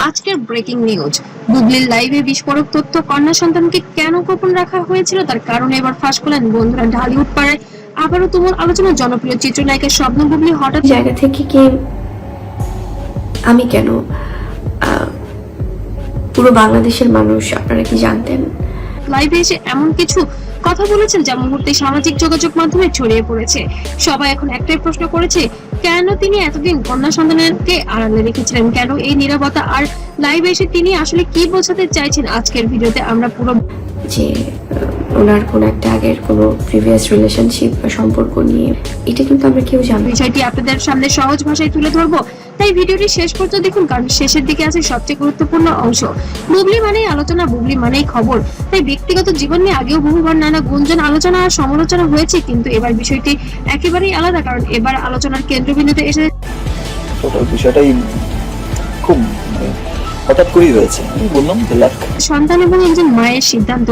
আজকের breaking news, গুগলির লাইভে বিস্ফোরক তথ্য, কন্যা সন্তানকে কেন গোপন রাখা হয়েছিল তার কারণ এবার ফাঁস করলেন বন্ধুরা। ঢালিউড পাড়ায় আবারও তুমুল আলোচনা, জনপ্রিয় চিত্রনায়িকা শবনম বুবলি হঠাৎ জায়গা থেকে কি আমি কেন পুরো বাংলাদেশের মানুষ আপনারা কি জানতেন লাইভে এসে এমন কিছু কথা বলেছেন যা মুহূর্তে সামাজিক যোগাযোগ মাধ্যমে ছড়িয়ে পড়েছে। সবাই এখন একটাই প্রশ্ন করেছে, কেন তিনি এতদিন কন্যা সন্তানকে আড়ালে রেখেছিলেন, কেন এই নীরবতা, আর লাইভে এসে তিনি আসলে কি বোঝাতে চাইছেন। আজকের ভিডিওতে আমরা পুরো যে ওনার কোন একটা আগের কোনো প্রিভিয়াস রিলেশনশিপ বা সম্পর্ক নিয়ে এটা কিন্তু আমরা কেউ জানি বিষয়টি আপনাদের সামনে সহজ ভাষায় তুলে ধরবো, তাই ভিডিওটি শেষ পর্যন্ত দেখুন, কারণ শেষের দিকে আছে সবচেয়ে গুরুত্বপূর্ণ অংশ। বুবলি মানেই আলোচনা, বুবলি মানেই খবর। তাই ব্যক্তিগত জীবন নিয়ে আগেও বহুবার নানা গুঞ্জন, আলোচনা আর সমালোচনা হয়েছে, কিন্তু এবার বিষয়টি একেবারেই আলাদা, কারণ এবার আলোচনার কেন্দ্রবিন্দুতে এসে বিষয়টাই খুব হঠাৎ করেই হয়েছে। আমি বললাম যে সন্তান এবং একজন মায়ের সিদ্ধান্ত।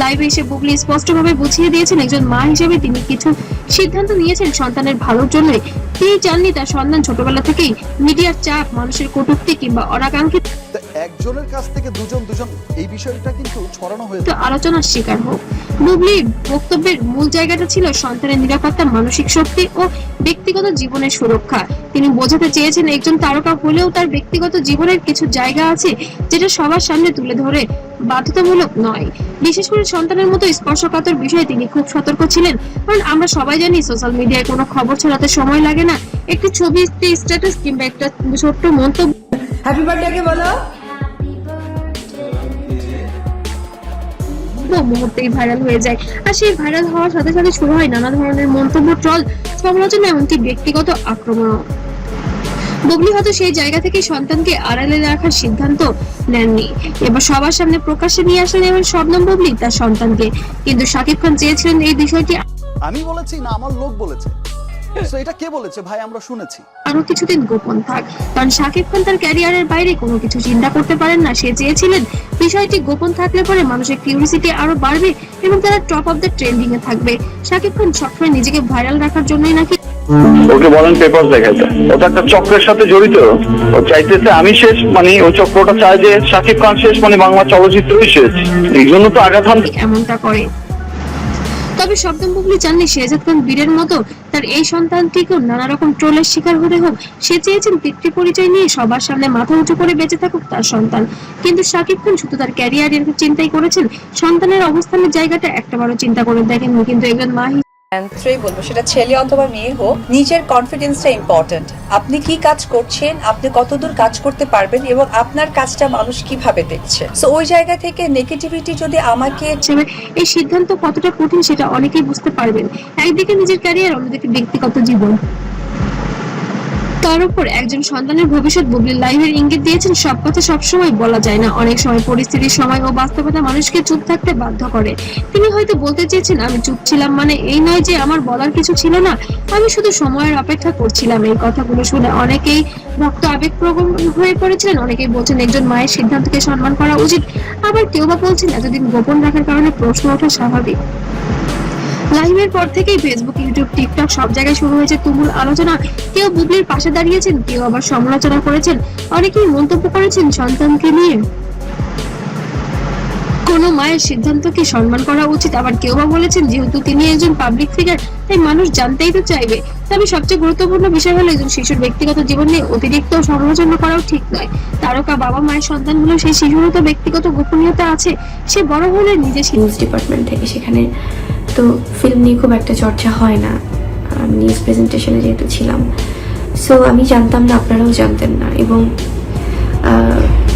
লাইভে এসে বুবলি স্পষ্টভাবে বুঝিয়ে দিয়েছেন, একজন মা হিসেবে তিনি কিছু সিদ্ধান্ত নিয়েছেন সন্তানের ভালোর জন্যই। তিনি জাননি তার সন্তান ছোটবেলা থেকেই মিডিয়ার চাপ, মানুষের কটূক্তি কিংবা অনাকাঙ্ক্ষিত একজনের কাছ থেকে দুজন এই বিষয়টা কিন্তু ছড়ানো হয়েছে, আলোচনার শিকার হোক। বুবলির বক্তব্যের মূল জায়গাটা ছিল সন্তানের নিরাপত্তা, মানসিক শক্তি ও ব্যক্তিগত জীবনের সুরক্ষা। তিনি বোঝাতে চেয়েছেন একজন তারকা হলেও তার ব্যক্তিগত জীবনের কিছু জায়গা আছে যেটা সবার সামনে তুলে ধরে বাধ্যতামূলক নয়। বিশেষ করে সন্তানের মতো স্পর্শকাতর বিষয়ে তিনি খুব সতর্ক ছিলেন, কারণ আমরা সবাই জানি সোশ্যাল মিডিয়ায় কোনো খবর ছড়াতে সময় লাগে না। একটি ছবি, একটি স্ট্যাটাস কিংবা একটা ছোট্ট মন্তব্য হ্যাপি বার্থডে কে বলো মুহূর্তেই ভাইরাল হয়ে যায়, আর সেই ভাইরাল হওয়ার সাথে সাথে শুরু হয় নানা ধরনের মন্তব্য, ট্রল, সমালোচনা, এমনকি ব্যক্তিগত আক্রমণ। বুবলি হয়তো সেই জায়গা থেকে সন্তানকে আড়ালে রাখার সিদ্ধান্ত নেননি, এবার সবার সামনে প্রকাশ্যে নিয়ে আসলেন এবং শবনম বুবলি তার সন্তানকে। কিন্তু শাকিব খান চেয়েছিলেন এই বিষয়টি আমি বলেছি না আমার লোক বলেছে, তো এটা কে বলেছে ভাই আমরা শুনেছি, আরো কিছুদিন গোপন থাক, কারণ শাকিব খান তার ক্যারিয়ারের বাইরে কোনো কিছু চিন্তা করতে পারেন না। সে চেয়েছিলেন বিষয়টি গোপন থাকলে পরে মানুষের কিউরিসিটি আরো বাড়বে এবং তারা টপ অফ দ্য ট্রেন্ডিং এ থাকবে। শাকিব খান সবসময় নিজেকে ভাইরাল রাখার জন্যই নাকি ওকে বলেন পেপার দেখাইতে, ওটা একটা চক্রের সাথে জড়িত। ও চাইতেছে আমি শেষ, মানে ওই চক্রটা চায় যে শাকিব খান শেষ, মানে বাংলা চলচ্চিত্রই শেষ। এই জন্য তো আঘাত হান এমনটা করে। তবে শবনম বুবলি চাননি শেহজাদ খান বীরের মতো তার এই সন্তানটিকেও নানা রকম ট্রোলের শিকার হতে হোক। সে চেয়েছেন পিতৃ পরিচয় নিয়ে সবার সামনে মাথা উঁচু করে বেঁচে থাকুক তার সন্তান। কিন্তু শাকিব খান শুধু তার ক্যারিয়ারের চিন্তাই করেছেন, সন্তানের অবস্থানের জায়গাটা একটাবারও চিন্তা করে দেখেননি। কিন্তু একজন মা বলবো সেটা ছেলে অথবা মেয়ে হোক, নিজের কনফিডেন্সটা ইম্পর্টেন্ট। আপনি কি কাজ করছেন, আপনি কতদূর কাজ করতে পারবেন এবং আপনার কাজটা মানুষ কিভাবে দেখছে। সো ওই জায়গা থেকে নেগেটিভিটি যদি আমাকে এই সিদ্ধান্ত কতটা কঠিন সেটা অনেকেই বুঝতে পারবেন। একদিকে নিজের ক্যারিয়ার, অন্যদিকে ব্যক্তিগত জীবন, তার উপর একজন সন্তানের ভবিষ্যৎ। বুবলি লাইভের ইঙ্গিত দিয়েছেন সব কথা সবসময় বলা যায় না, অনেক সময় পরিস্থিতির সময় ও বাস্তবতা মানুষকে চুপ থাকতে বাধ্য করে। তিনি হয়তো বলতে চেয়েছেন আমি চুপ ছিলাম মানে এই নয় যে আমার বলার কিছু ছিল না, আমি শুধু সময়ের অপেক্ষা করছিলাম। এই কথাগুলো শুনে অনেকেই রক্ত আবেগপ্রবণ হয়ে পড়েছিলেন, অনেকেই বলছেন একজন মায়ের সিদ্ধান্তকে সম্মান করা উচিত, আবার কেউ বা বলছেন এতদিন গোপন রাখার কারণে প্রশ্ন ওঠা স্বাভাবিক। লাইভের পর থেকেই ফেসবুক, ইউটিউব, টিকটক সব জায়গায় শুরু হয়েছে তুমুল আলোচনা। কেউ বুবলির পাশে দাঁড়িয়েছেন, কেউ আবার সমালোচনা করেছেন, অনেকেই মন্তব্য করেছেন সন্তানকে নিয়ে কোনো মায়ের সিদ্ধান্তকে সম্মান করা উচিত, আবার কেউ বা বলেছেন যেহেতু তিনি একজন পাবলিক ফিগার তাই মানুষ জানতেই তো চাইবে। তবে সবচেয়ে গুরুত্বপূর্ণ বিষয় হলো একজন শিশুর ব্যক্তিগত জীবন নিয়ে অতিরিক্ত সমালোচনা করাও ঠিক নয়। তারকা বাবা মায়ের সন্তান হলেও সেই শিশুরও তো ব্যক্তিগত গোপনীয়তা আছে, সে বড় হলে নিজে নিউজ ডিপার্টমেন্ট থেকে, সেখানে তো ফিল্ম নিয়ে খুব একটা চর্চা হয় না, নিউজ প্রেজেন্টেশনে যেহেতু ছিলাম। সো আমি জানতাম না, আপনারাও জানতেন না। এবং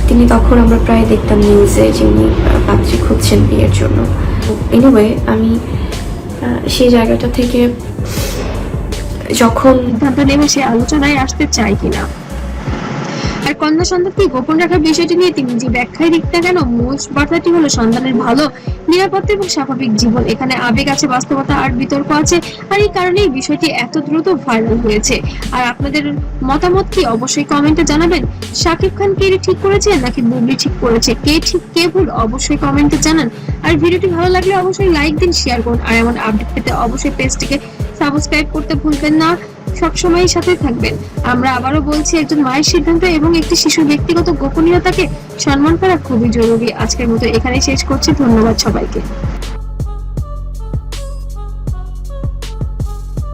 তিনি তখন আমরা প্রায় দেখতাম নিউজে যে উনি পাত্রী খুঁজছেন বিয়ের জন্য। এনিওয়ে আমি সেই জায়গাটা থেকে যখন সিদ্ধান্ত নেবে সে আলোচনায় আসতে চায় কিনা, আর কন্যা সন্তানকে গোপন রাখার বিষয়টি নিয়ে তিনি যে ব্যাখ্যায় দিক না কেন, মূল বার্তাটি হলো সন্তানের ভালো, নিরাপত্তা এবং স্বাভাবিক জীবন। এখানে আবেগ আছে, বাস্তবতা আর বিতর্ক আছে, আর এই কারণেই বিষয়টি এত দ্রুত ভাইরাল হয়েছে। আর আপনাদের মতামত কি অবশ্যই কমেন্টে জানাবেন। শাকিব খান কে ঠিক করেছে নাকি বুবলি ঠিক করেছে, কে ঠিক কে ভুল অবশ্যই কমেন্টে জানান। আর ভিডিওটি ভালো লাগলে অবশ্যই লাইক দিন, শেয়ার করুন, আর এমন আপডেট পেতে অবশ্যই পেজটিকে সাবস্ক্রাইব করতে ভুলবেন না, সবসময় সাথে থাকবেন। আমরা আবারও বলছি, একজন মায়ের সিদ্ধান্ত এবং একটি শিশুর ব্যক্তিগত গোপনীয়তাকে সম্মান করা খুবই জরুরি। আজকের মতো এখানেই শেষ করছি, ধন্যবাদ সবাইকে।